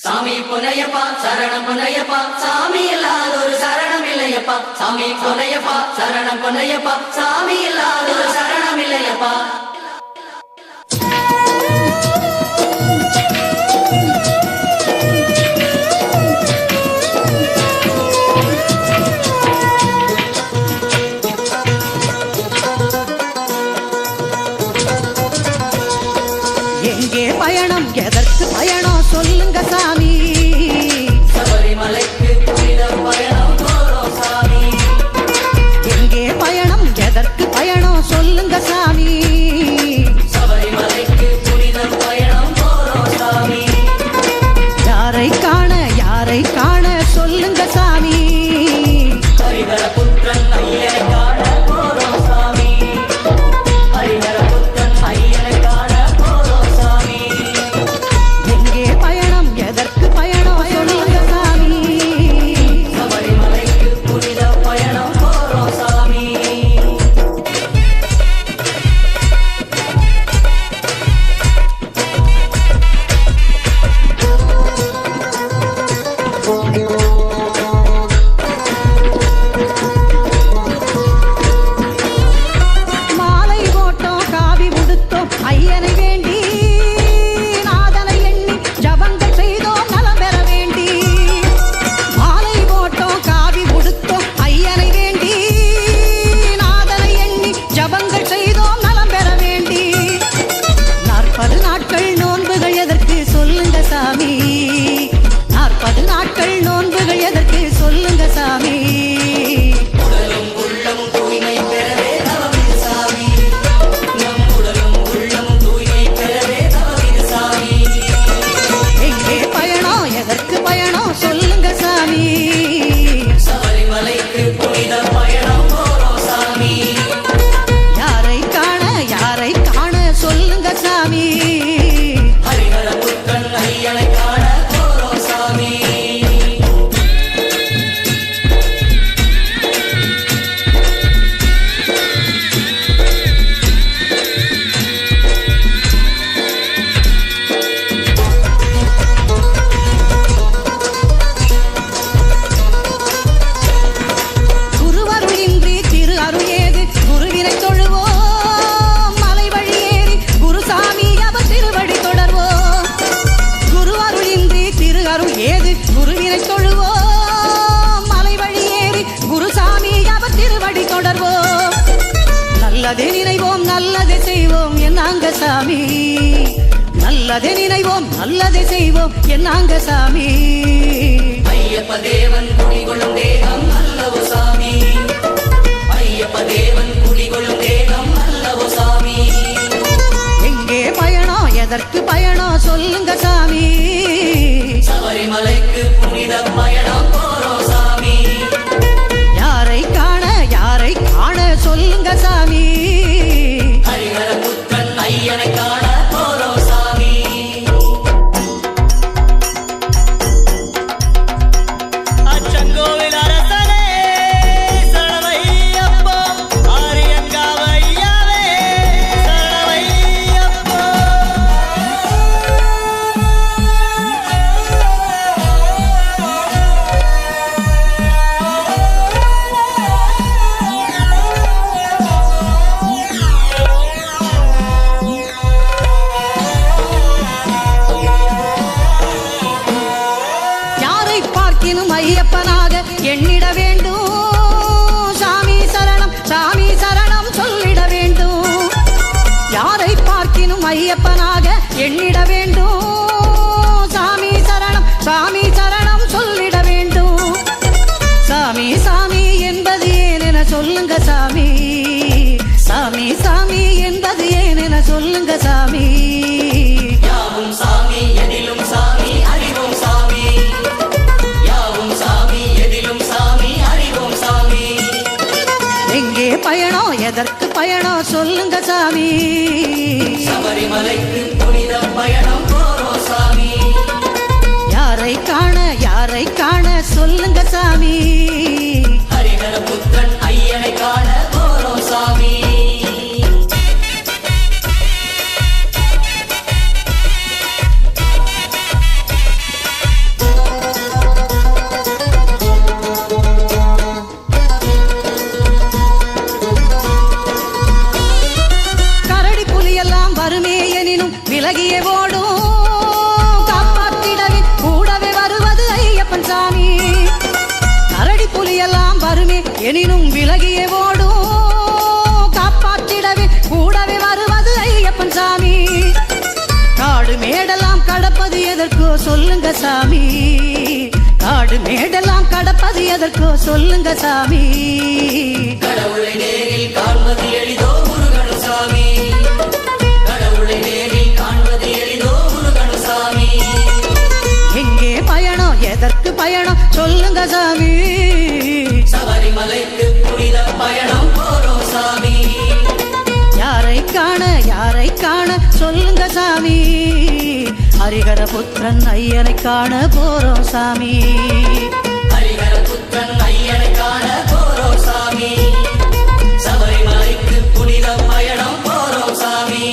சாமி பொன்னையப்பா சரணம் பொன்னையப்பா சாமி இல்லாத ஒரு சரணம் இல்லையப்பா. சாமி பொன்னையப்பா சரணம் பொன்னையப்பா சாமி இல்லாத ஒரு சரணம் இல்லையப்பா. எங்கே பயணம் எதற்கு பயணம் சொல்லுங்க சாமி. சபரிமலைக்கு புனித பயணம் போறோம் சாமி. எங்கே பயணம் எதற்கு பயணம் சொல்லுங்க சாமி. சபரிமலைக்கு புனித பயணம் போறோம் சாமி. யாரை காண சொல்லுங்க சாமி. ஹரிஹர புத்திரன் ஐயனை காண போறோம் சாமி. ஹரிஹர புத்திரன் ஐயனை காண போறோம் சாமி. எங்கே பயணம் எதற்கு பயணம் சொல்லுங்க சாமி. சபரிமலைக்கு புனித பயணம் போறோம் சாமி. மாலை போட்டோம் காவி உடுத்தோம் ஐயனை வேண்டி. நாதனை எண்ணி ஜபங்கள் செய்தோம் நலம் பெற வேண்டி. மாலை போட்டோம் காவி உடுத்தோம் ஐயனை வேண்டி. நாதனை எண்ணி ஜபங்கள் செய்தோம் நலம் பெற வேண்டி. 40 நாட்கள் நோன்புகள் எதற்கு சொல்லுங்க சாமி. 40 நாட்கள் நோன்புகள் எதற்கு சொல்லுங்க சாமி. உடலும் உள்ளமும் தூய்மை பெறவே தவமிது சாமி. நம் உடலும் உள்ளமும் தூய்மை பெறவே தவமிது சாமி. எங்கே பயணம் எதற்கு பயணம் சொல்லுங்க சாமி. சபரிமலைக்கு புனித பயணம் போறோம் சாமி. யாரை காண சொல்லுங்க சாமி. ஹரிஹர புத்திரன் ஐயனை காண போறோம் சாமி. குருவருளின்றி திரு அருள் ஏது குருவினை தொழுவோம். மலை வழி ஏறி குருசாமி அவர் திருவடி தொடர்வோம். குருவருளின்றி திரு அருள் ஏது குருவினை தொழுவோம். மலை வழி ஏறி குருசாமி அவர் திருவடி தொடர்வோம். நல்லதே நினைவோம் நல்லதே செய்வோம் என்னாங்க சாமி. நல்லதே நினைவோம் நல்லதே செய்வோம் என்னாங்க சாமி. ஐயப்ப தேவன் குடிகொள்ளும் தேகம் அல்லவோ சாமி. ஐயப்ப தேவன் குடிகொள்ளும் தேகம் அல்லவோ சாமி. எங்கே பயணம் எதற்கு பயணம் சொல்லுங்க சாமி. சபரிமலைக்கு புனித பயணம் போறோம் சாமி. யாரை காண சொல்லுங்க சாமி. ஹரிஹர புத்திரன் ஐயனை காண போறோம் சாமி. அச்சங்கோவில் அரசனே சரணமையப்போ. ஆரியங்காவையாவே சரணமையப்போ. யாரை பார்க்கினும் ஐயப்பனாக எண்ணிட வேண்டும். சாமி சரணம் சொல்லிட வேண்டும். யாரை பார்க்கினும் ஐயப்பனாக எண்ணிட வேண்டும். சாமி சரணம் சொல்லிட வேண்டும். சாமி என்பது ஏனென சொல்லுங்க சாமி. சாமி என்பது ஏனென சொல்லுங்க சாமி. யாவும் சாமி எதிலும் சாமி அறிவோம் சாமி. யாவும் சாமி எதிலும் சாமி அறிவோம் சாமி. எங்கே பயணம் எதற்கு பயணம் சொல்லுங்க சாமி. சபரிமலைக்கு புனித பயணம் போறோம் சாமி. யாரை காண சொல்லுங்க சாமி. ஹரிஹர புத்திரன் ஐயனை காண போறோம் சாமி. எனினும் விலகியே ஓடும் காப்பாற்றிடவே கூடவே வருவது ஐயப்பன் சாமி. காடு மேடெல்லாம் கடப்பது எதற்கோ சொல்லுங்க சாமி, காடு மேடெல்லாம் கடப்பது எதற்கோ சொல்லுங்க சாமி. கடவுளை நேரில் காண்பது எளிதோ முருகனு சாமி, கடவுளை நேரில் காண்பது எளிதோ முருகனு சாமி. எங்கே பயணம் எதற்கு பயணம் சொல்லுங்க சாமி. சபரிமலைக்கு புனித பயணம் போறோம் சாமி. யாரை காண சொல்லுங்க சாமி. ஹரிஹர புத்திரன் ஐயனை காண போறோம் சாமி. ஹரிஹர புத்திரன் ஐயனை காண போறோம் சாமி. சபரிமலைக்கு புனித பயணம் போறோம் சாமி.